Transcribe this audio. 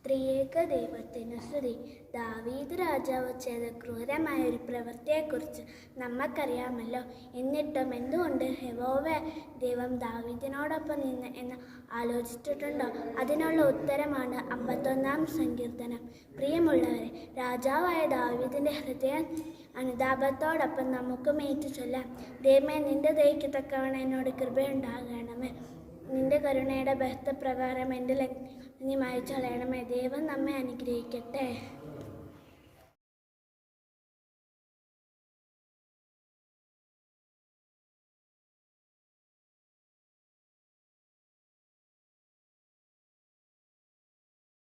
ത്രിയേക ദൈവത്തിനു സ്തുതി. ദാവീദ് രാജാവ് ചെയ്ത ക്രൂരമായ ഒരു പ്രവൃത്തിയെക്കുറിച്ച് നമുക്കറിയാമല്ലോ. എന്നിട്ടും എന്തുകൊണ്ട് യഹോവ ദൈവം ദാവീദിനോടൊപ്പം നിന്ന് എന്ന് ആലോചിച്ചിട്ടുണ്ടോ? അതിനുള്ള ഉത്തരമാണ് 51-ാം സങ്കീർത്തനം. പ്രിയമുള്ളവരെ, രാജാവായ ദാവീദിൻ്റെ ഹൃദയ അനുതാപത്തോടൊപ്പം നമുക്കും ഏറ്റു ചൊല്ലാം. ദൈവമേ, നിന്റെ ദയയ്ക്ക് തക്കവണ്ണം എന്നോട് കൃപയുണ്ടാകണമേ. നിന്റെ കരുണയുടെ ബഹുത്വപ്രകാരം എൻ്റെ ലംഘനം നീ മായ്ച്ചു കളയണമേ. ദൈവം നമ്മെ അനുഗ്രഹിക്കട്ടെ.